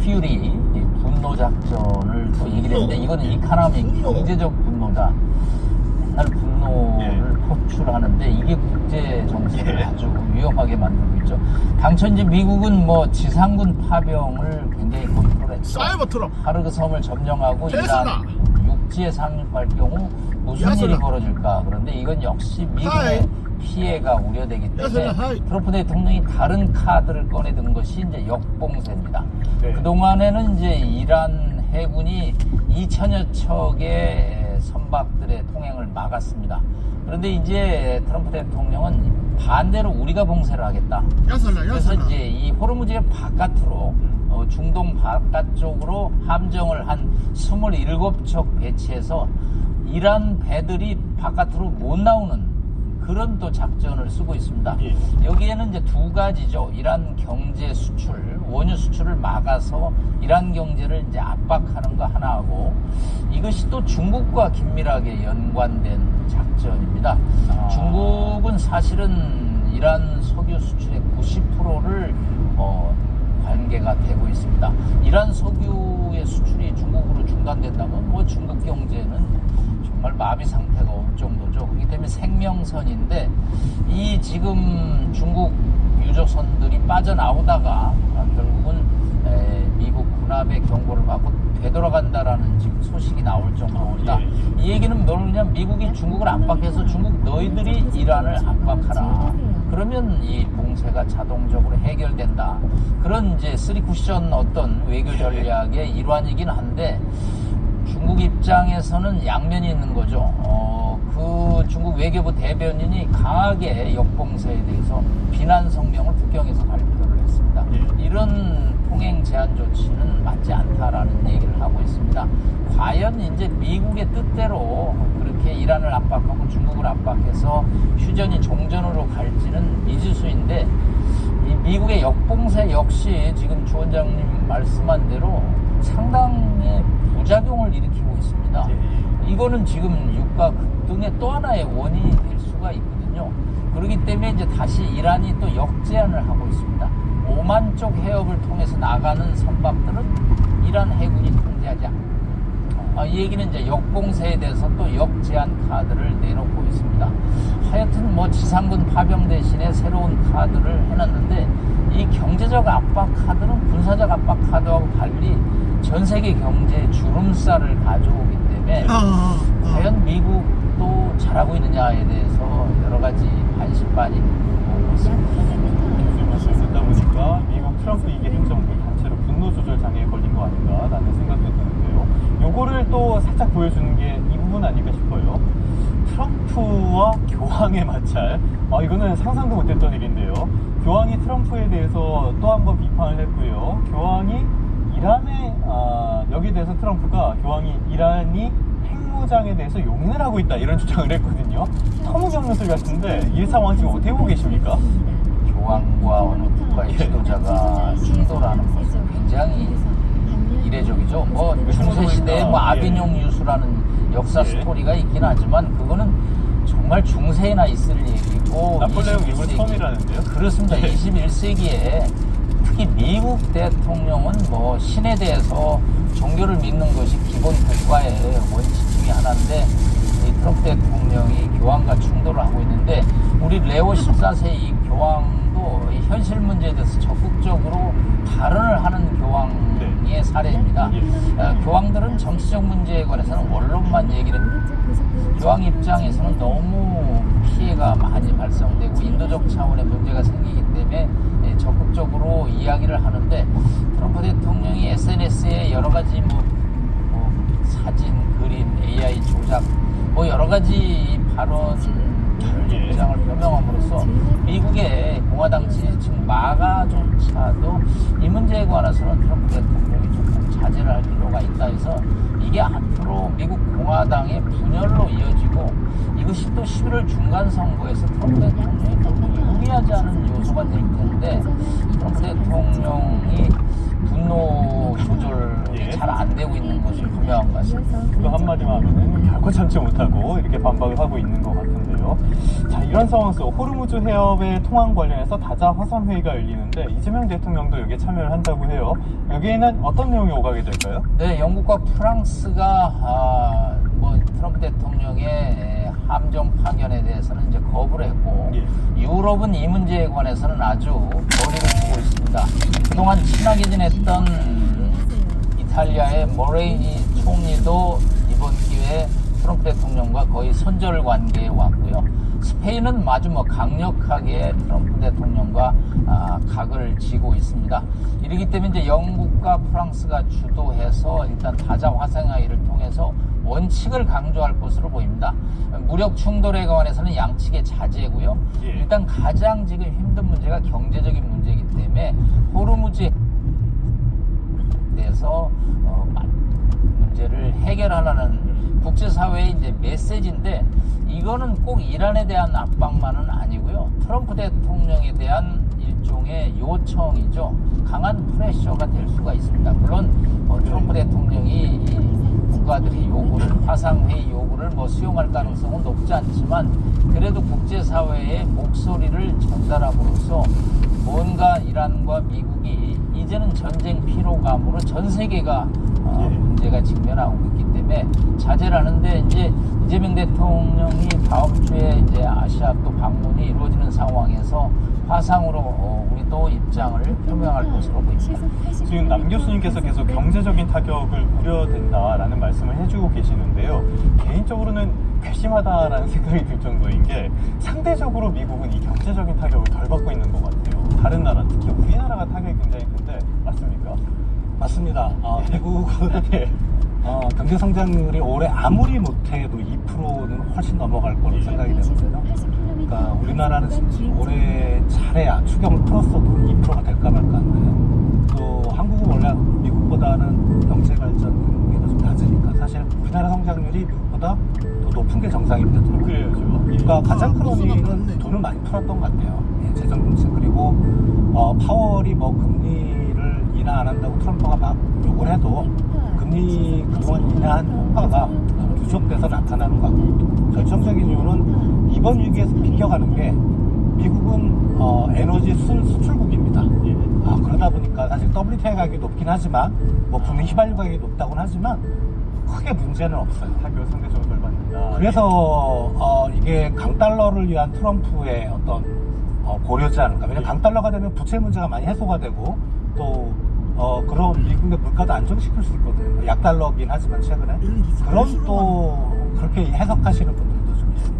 퓨리 분노 작전을 또 얘기를 했는데 이거는 이카노믹 경제적 분노다. 맨날 분노를 표출하는데 이게 국제 정세를 아주 위험하게 만들고 있죠. 당초 이제 미국은 뭐 지상군 파병을 굉장히 검토했죠. 사이버 트럭 하르그 섬을 점령하고 테슬라. 이란 육지에 상륙할 경우 무슨 야슬라. 일이 벌어질까. 그런데 이건 역시 미국의 하이. 피해가 우려되기 때문에 야슬라, 하이. 트럼프 대통령이 다른 카드를 꺼내든 것이 이제 역봉쇄입니다. 네. 그동안에는 이제 이란 해군이 2천여 척의 선박들의 통행을 막았습니다. 그런데 이제 트럼프 대통령은 반대로 우리가 봉쇄를 하겠다. 야살라 그래서 야살라 이제 이 호르무즈의 바깥으로 중동 바깥쪽으로 함정을 한 27척 배치해서 이란 배들이 바깥으로 못 나오는 그런 또 작전을 쓰고 있습니다. 예. 여기에는 이제 두 가지죠. 이란 경제 수출, 원유 수출을 막아서 이란 경제를 이제 압박하는 거 하나하고 이것이 또 중국과 긴밀하게 연관된 작전입니다. 중국은 사실은 이란 석유 수출의 90%를 관계가 되고 있습니다. 이란 석유의 수출이 중국으로 중단된다면 뭐 중국 경제는 정말 마비 상태가 올 정도죠. 그렇기 때문에 생명선인데 이 지금 중국 유조선들이 빠져나오다가 결국은 미국 군함의 경고를 받고 되돌아간다라는 지금 소식이 나올 정도입니다. 이 얘기는 뭐냐면 미국이 중국을 압박해서 중국 너희들이 이란을 압박하라. 그러면 이 봉쇄가 자동적으로 해결된다. 그런 이제 쓰리 쿠션 어떤 외교 전략의 일환이긴 한데 중국 입장에서는 양면이 있는 거죠. 그 중국 외교부 대변인이 강하게 역봉쇄에 대해서 비난 성명을 북경에서 발표를 했습니다. 이런 통행 제한 조치는 맞지 않다라는 얘기를 하고 있습니다. 과연 이제 미국의 뜻대로 그렇게 이란을 압박하고 중국을 압박해서 휴전이 종전으로 갈지는 미지수인데 이 미국의 역봉쇄 역시 지금 주 원장님 말씀한 대로 상당히 부작용을 일으키고 있습니다. 이거는 지금 유가 급등의 또 하나의 원인이 될 수가 있거든요. 그렇기 때문에 이제 다시 이란이 또 역제한을 하고 있습니다. 오만 쪽 해협을 통해서 나가는 선박들은 이란 해군이 통제하지 않고 이 얘기는 이제 역봉쇄에 대해서 또 역제한 카드를 내놓고 있습니다. 하여튼 뭐 지상군 파병 대신에 새로운 카드를 해놨는데 이 경제적 압박 카드는 군사적 압박 카드하고 달리 전 세계 경제의 주름살을 가져오기 때문에 과연 미국도 잘하고 있느냐에 대해서 여러 가지 반신반의 보고 있습니다. 듣다 보니까 미국 트럼프 2기 행정부 단체로 분노 조절 장애에 걸린 거 아닌가라는 생각도 드는데요. 요거를 또 살짝 보여주는 게 이 부분 아닐까 싶어요. 트럼프와 교황의 마찰. 이거는 상상도 못했던 일인데요. 교황이 트럼프에 대해서 또 한 번 비판을 했고요. 교황이 이란에 여기에 대해서 트럼프가 교황이 이란이 핵무장에 대해서 용인을 하고 있다 이런 주장을 했거든요. 터무니없는 소리 같은데 이 상황 지금 어떻게 보고 계십니까? 교황과 어느 국가의 지도자가 충돌하는 것은 굉장히 이례적이죠. 뭐 중세 시대에 뭐 아비뇽 유수라는 역사 스토리가 있긴 하지만 그거는 정말 중세에나 있을 얘기고 나폴레옹 이후 처음이라는데요? 그렇습니다. 21세기에 특히 미국 대통령은 뭐 신에 대해서 종교를 믿는 것이 기본 국가의 원칙 중에 하나인데 이 트럼프 대통령이 교황과 충돌을 하고 있는데 우리 레오 14세 이 교황도 이 현실 문제에 대해서 적극적으로 발언을 하는 교황의 사례입니다. 교황들은 정치적 문제에 관해서는 원론만 얘기를 합니다. 교황 입장에서는 너무 피해가 많이 발생되고 인도적 차원의 문제가 생기기 때문에 적극적으로 이야기를 하는데 트럼프 대통령이 SNS에 여러 가지 뭐 사진, 그림, AI 조작 뭐 여러 가지 발언 입장을 표명함으로써 미국의 공화당 지지층 마가조차도 이 문제에 관해서는 트럼프 대통령이 조금 자제를 할 필요가 있다 해서 이게 앞으로 미국 공화당의 분열로 이어지고 이것이 또 11월 중간 선거에서 트럼프 대통령이 결국 유리하지 않은 요소가 될 텐데 트럼프 대통령이 분노 조절이 잘 안 되고 있는 것이 분명한 것 같습니다. 그거 한 한마디만 하면은 결코 참지 못하고 이렇게 반박을 하고 있는 것 같은데요. 자, 이런 상황 속 호르무즈 해협의 통항 관련해서 다자 화상 회의가 열리는데 이재명 대통령도 여기에 참여를 한다고 해요. 여기에는 어떤 내용이 오가게 될까요? 네, 영국과 프랑스가 트럼프 대통령의 함정 파견에 대해서는 이제 거부를 했고, 예. 유럽은 이 문제에 관해서는 아주 거리를 두고 있습니다. 그동안 친하게 지냈던 이탈리아의 모레이니 총리도 이번 기회에 트럼프 대통령과 거의 선절 관계에 왔고요. 스페인은 마주 강력하게 트럼프 대통령과 각을 지고 있습니다. 이러기 때문에 이제 영국과 프랑스가 주도해서 일단 다자 화상회의를 통해서 원칙을 강조할 것으로 보입니다. 무력 충돌에 관해서는 양측의 자제고요. 예. 일단 가장 지금 힘든 문제가 경제적인 문제이기 때문에 호르무즈에 대해서 문제를 해결하라는 국제사회의 이제 메시지인데, 이거는 꼭 이란에 대한 압박만은 아니고요. 트럼프 대통령에 대한 일종의 요청이죠. 강한 프레셔가 될 수가 있습니다. 물론 트럼프 대통령이 이 국가들이 요구를, 화상회의 요구를 수용할 가능성은 높지 않지만, 그래도 국제사회의 목소리를 전달함으로써 뭔가 이란과 미국이 이제는 전쟁 피로감으로 전 세계가 문제가 직면하고 있기 때문에 자제를 하는데, 이제 이재명 대통령이 다음 주에 이제 아시아 또 방문이 이루어지는 상황에서 화상으로 우리도 입장을 표명할 것으로 보입니다. 지금 남 교수님께서 계속 경제적인 타격을 우려된다라는 말씀을 해주고 계시는데요. 개인적으로는 괘씸하다라는 생각이 들 정도인 게, 상대적으로 미국은 이 경제적인 타격을 덜 받고 있는 것 같아요. 다른 나라, 특히 우리나라가 타격이 굉장히 큰데 맞습니까? 맞습니다. 미국은 경제 성장률이 올해 아무리 못해도 2%는 훨씬 넘어갈 거로 생각이 되거든요. 그러니까 우리나라는 올해 잘해야 추경을 풀었어도 2%가 될까 말까인데, 또 한국은 원래 미국보다는 경제 발전이 좀 낮으니까 사실 우리나라 성장률이 미국보다 더 높은 게 정상입니다. 그래야죠. 그러니까 가장 큰 원인은 돈을 많이 풀었던 것 같아요. 재정 정책. 그리고 파월이 금리를 인하 안 한다고 트럼프가 막 욕을 해도 금리 그동안 인하한 효과가 누적돼서 나타나는 것 같고, 결정적인 이유는 이번 위기에서 비껴가는 게, 미국은 에너지 수출국입니다. 그러다 보니까 사실 WTI 가격이 높긴 하지만 분명 휘발유 가격이 높다고는 하지만 크게 문제는 없어요. 타격을 상대적으로 덜 받는다. 그래서 이게 강달러를 위한 트럼프의 어떤 고려지 않을까. 왜냐면 강달러가 되면 부채 문제가 많이 해소가 되고, 또 그런 미국 내 물가도 안정시킬 수 있거든요. 약달러긴 하지만 최근에 그런 또 그렇게 해석하시는 분들도 좀 있습니다.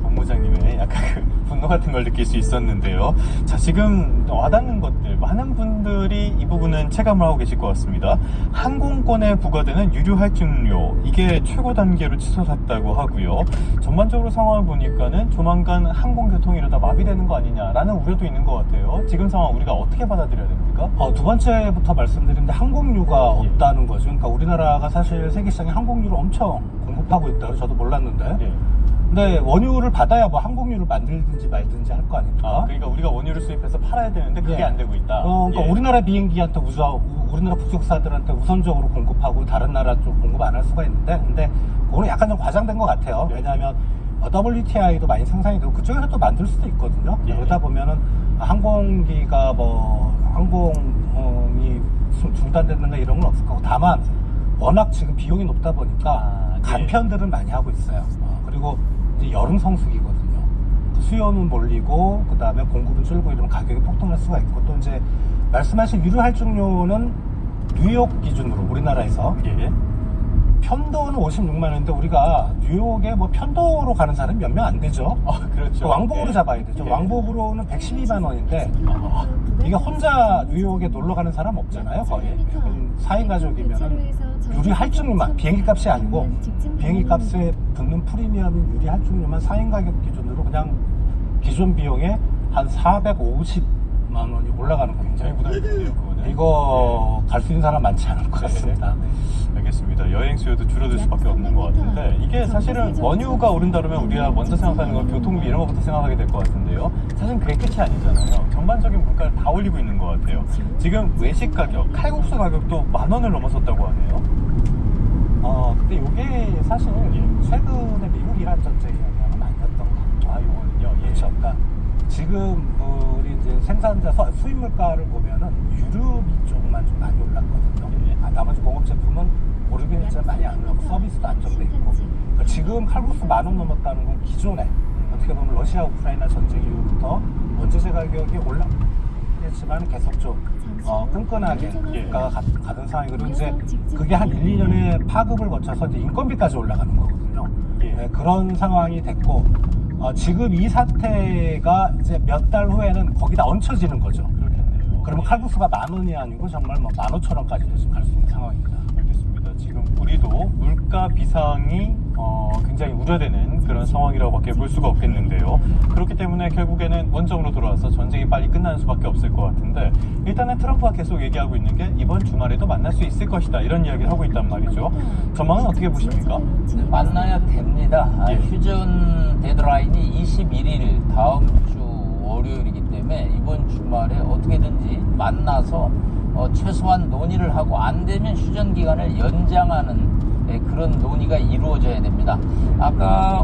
본부장님의 약간 분노 같은 걸 느낄 수 있었는데요. 자, 지금 와닿는 것들, 많은 분들이 이 부분은 체감을 하고 계실 것 같습니다. 항공권에 부과되는 유류 할증료, 이게 최고 단계로 치솟았다고 하고요. 전반적으로 상황을 보니까는 조만간 항공교통이 이러다 마비되는 거 아니냐라는 우려도 있는 것 같아요. 지금 상황 우리가 어떻게 받아들여야 됩니까? 두 번째부터 말씀드리는데, 항공유가 없다는 거죠. 그러니까 우리나라가 사실 세계 시장에 항공유를 엄청 공급하고 있다고 저도 몰랐는데, 근데 원유를 받아야 항공유를 만들든지 말든지 할 거 아닙니까? 그러니까 우리가 원유를 수입해서 팔아야 되는데 그게 안 되고 있다. 그러니까 우리나라 비행기한테 우리나라 국적사들한테 우선적으로 공급하고 다른 나라 쪽 공급 안 할 수가 있는데, 근데 그거는 약간 좀 과장된 것 같아요. 왜냐하면 WTI도 많이 생산이 되고 그쪽에서 또 만들 수도 있거든요. 그러다 보면은 항공기가 항공이 중단됐는가 이런 건 없을 거고, 다만 워낙 지금 비용이 높다 보니까 간편들은 많이 하고 있어요. 그리고 이제 여름 성수기거든요. 수요는 몰리고 그 다음에 공급은 줄고 이러면 가격이 폭등할 수가 있고, 또 이제 말씀하신 유류 할증료는 뉴욕 기준으로 우리나라에서 편도는 56만 원인데, 우리가 뉴욕에 편도로 가는 사람이 몇 명 안 되죠. 그렇죠. 왕복으로 잡아야 되죠. 왕복으로는 112만 원인데, 이게 혼자 뉴욕에 놀러 가는 사람 없잖아요, 거의. 4인 가족이면 유리 할증료만, 비행기 값이 아니고 비행기 값에 붙는 프리미엄인 유리 할증료만 4인 가격 기준으로 그냥 기존 비용에 한 450만 원이 올라가는 거예요. 굉장히 부담이 되네요, 그거는. 이거 갈 수 있는 사람 많지 않을 것 같습니다. 알겠습니다. 여행 수요도 줄어들 수밖에 없는 것 같은데, 이게 사실은 원유가 오른다 그러면 우리가 먼저 생각하는 건 교통비 이런 것부터 생각하게 될 것 같은데요. 사실 그게 끝이 아니잖아요. 전반적인 물가를 다 올리고 있는 것 같아요. 지금 외식 가격, 칼국수 가격도 10,000원을 넘어섰다고 하네요. 근데 이게 사실 최근에 미국-이란 전쟁의 영향은 아니었던 것 같아요. 이거는요. 그렇죠. 그러니까 지금 우리 이제 생산자 수입 물가를 보면은 유류비 쪽만 좀 많이 올랐거든요. 나머지 공업 제품은 오르긴 했지만 많이 안 올랐고 서비스도 안정돼 있고. 그러니까 지금 칼국수 10,000원 넘었다는 건 기존에 어떻게 보면 러시아 우크라이나 전쟁 이후부터 원재재 가격이 올랐지만 계속 좀 끈끈하게 물가가 가던 상황이고, 이제 그게 한 1, 2년의 파급을 거쳐서 이제 인건비까지 올라가는 거거든요. 네, 그런 상황이 됐고, 지금 이 사태가 이제 몇 달 후에는 거기다 얹혀지는 거죠. 그렇겠네요. 그러면 칼국수가 10,000원이 아니고 정말 뭐 15,000원까지도 지금 갈 수 있는 상황입니다. 알겠습니다. 지금 우리도 물가 비상이 굉장히 우려되는 그런 상황이라고밖에 볼 수가 없겠는데요. 그렇기 때문에 결국에는 원점으로 돌아와서 전쟁이 빨리 끝나는 수밖에 없을 것 같은데, 일단은 트럼프가 계속 얘기하고 있는 게 이번 주말에도 만날 수 있을 것이다, 이런 이야기를 하고 있단 말이죠. 전망은 어떻게 보십니까? 네, 만나야 됩니다. 예. 휴전 데드라인이 21일 다음 주 월요일이기 때문에 이번 주말에 어떻게든지 만나서 최소한 논의를 하고, 안 되면 휴전 기간을 연장하는 그런 논의가 이루어져야 됩니다. 아까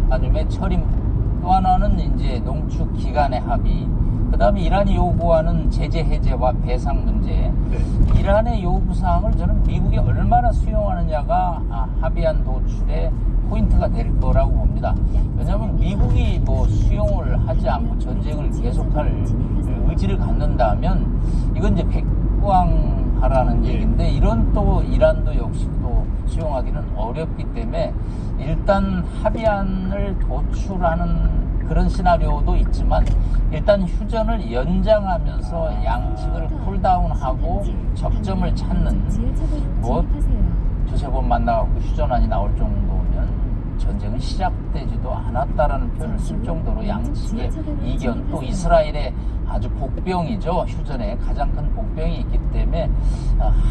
아니면 처리, 또 하나는 이제 농축 기간의 합의, 그 다음에 이란이 요구하는 제재 해제와 배상 문제. 이란의 요구사항을 저는 미국이 얼마나 수용하느냐가 합의한 도출의 포인트가 될 거라고 봅니다. 왜냐하면 미국이 뭐 수용을 하지 않고 전쟁을 계속할 의지를 갖는다면 이건 이제 백광하라는 얘기인데, 이런 또 이란도 역시 또 수용하기는 어렵기 때문에 일단 합의안을 도출하는 그런 시나리오도 있지만, 일단 휴전을 연장하면서 양측을 쿨다운하고 접점을 찾는, 뭐 두세 번 만나갖고 휴전안이 나올 정도면 전쟁은 시작되지도 않았다라는 표현을 쓸 정도로 양측의 이견, 또 이스라엘의 아주 복병이죠. 휴전에 가장 큰 복병이 있기 때문에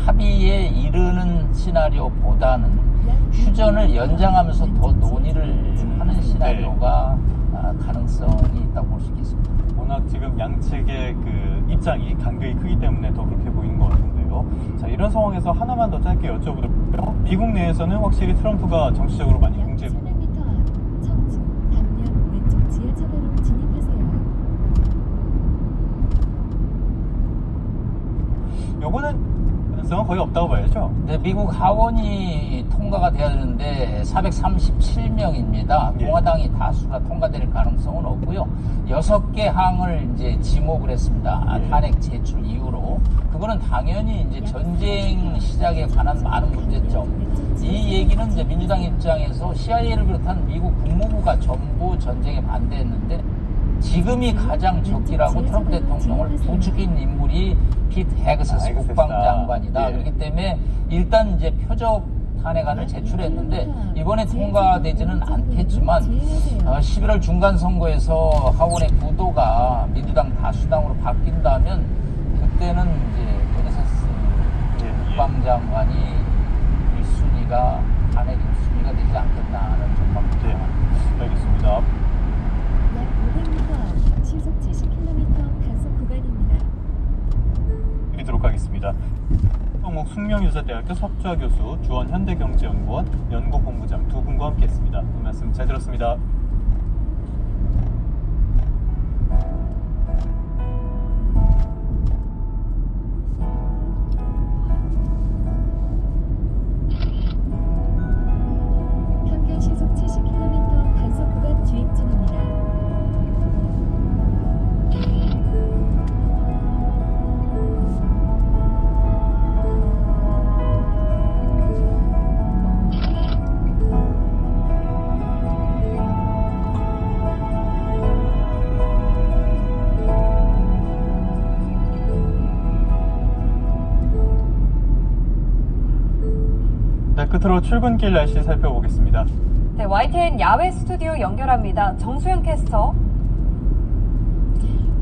합의에 이르는 시나리오보다는 휴전을 연장하면서 더 논의를 하는 시나리오가 가능성이 있다고 볼 수 있겠습니다. 워낙 지금 양측의 그 입장이 간격이 크기 때문에 더 그렇게 보이는 것 같은데요. 자, 이런 상황에서 하나만 더 짧게 여쭤보도록 할까요? 미국 내에서는 확실히 트럼프가 정치적으로 많이 궁지고, 700m 앞 청주 방면 왼쪽 지하차도로 진입하세요. 요거는 가능성은 거의 없다고 봐야죠. 네, 미국 하원이 통과가 돼야 되는데 437명입니다. 예. 공화당이 다수라 통과될 가능성은 없고요. 6개 항을 이제 지목을 했습니다. 예. 탄핵 제출 이후로. 그거는 당연히 이제 전쟁 시작에 관한 많은 문제점. 이 얘기는 이제 민주당 입장에서 CIA를 비롯한 미국 국무부가 전부 전쟁에 반대했는데, 지금이 가장 적기라고 트럼프 대통령을 부추긴 인물이 피트 헤그세스 국방장관이다. 예. 그렇기 때문에 일단 이제 표적 탄핵안을 제출했는데 이번에 통과되지는 않겠지만 11월 중간 선거에서 하원의 구도가 민주당 다수당으로 바뀐다면 그때는 이제 헤그세스 국방장관이 1순위가 탄핵 1순위가 되지 않겠나 하는 전망입니다. 네, 알겠습니다. 약 500m 앞 시속 70km 단속 구간입니다. 드리도록 하겠습니다. 성목 숙명여자대학교 석좌 교수, 주원 현대경제연구원 연구본부장 두 분과 함께했습니다. 오늘 말씀 잘 들었습니다. 평균 시속 70km 단속 구간 주행 중입니다. 네, 끝으로 출근길 날씨 살펴보겠습니다. 네, YTN 야외 스튜디오 연결합니다. 정수영 캐스터.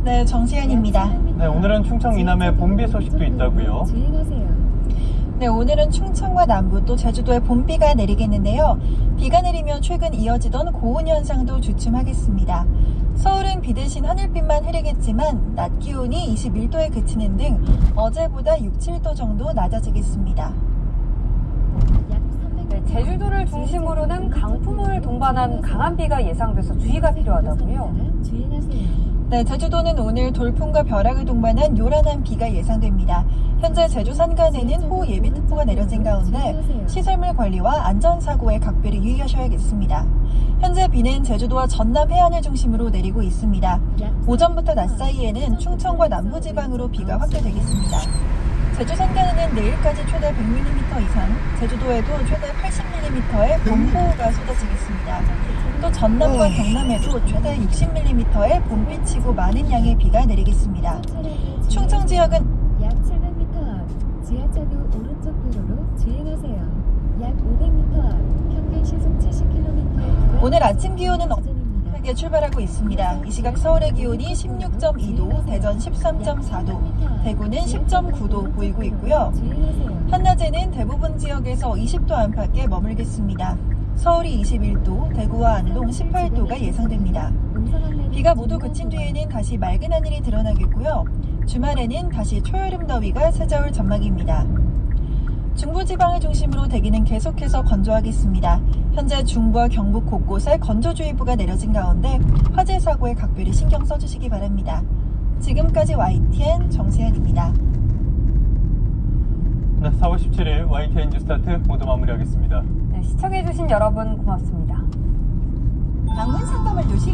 네, 정수연입니다. 네, 오늘은 충청 이남에 봄비 소식도 있다고요. 주행하세요. 네, 오늘은 충청과 남부 또 제주도에 봄비가 내리겠는데요. 비가 내리면 최근 이어지던 고온 현상도 주춤하겠습니다. 서울은 비 대신 하늘빛만 흐리겠지만 낮 기온이 21도에 그치는 등 어제보다 6, 7도 정도 낮아지겠습니다. 네, 제주도를 중심으로는 강풍을 동반한 강한 비가 예상돼서 주의가 필요하다고요. 주의하세요. 네, 제주도는 오늘 돌풍과 벼락을 동반한 요란한 비가 예상됩니다. 현재 제주 산간에는 호우 예비특보가 내려진 가운데 시설물 관리와 안전사고에 각별히 유의하셔야겠습니다. 현재 비는 제주도와 전남 해안을 중심으로 내리고 있습니다. 오전부터 낮 사이에는 충청과 남부지방으로 비가 확대되겠습니다. 제주 산간에는 내일까지 최대 100mm 이상, 제주도에도 최대 80mm의 봄호우가 쏟아지겠습니다. 또 전남과 경남에도 최대 60mm의 봄비치고 많은 양의 비가 내리겠습니다. 충청 지역은 약 700m 앞 지하차도 오른쪽 도로로 주행하세요. 약 500m 앞 평균 시속 70km. 오늘 아침 기온은 직진입니다. 게 출발하고 있습니다. 이 시각 서울의 기온이 16.2도, 대전 13.4도, 대구는 10.9도 보이고 있고요. 주의하세요. 한낮에는 대부분 지역에서 20도 안팎에 머물겠습니다. 서울이 21도, 대구와 안동 18도가 예상됩니다. 비가 모두 그친 뒤에는 다시 맑은 하늘이 드러나겠고요. 주말에는 다시 초여름 더위가 찾아올 전망입니다. 중부지방을 중심으로 대기는 계속해서 건조하겠습니다. 현재 중부와 경북 곳곳에 건조주의보가 내려진 가운데 화재 사고에 각별히 신경 써주시기 바랍니다. 지금까지 YTN 정세현입니다. 네, 4월 17일 YTN 뉴스타트 모두 마무리하겠습니다. 네, 시청해주신 여러분 고맙습니다. 방문 상담을 도시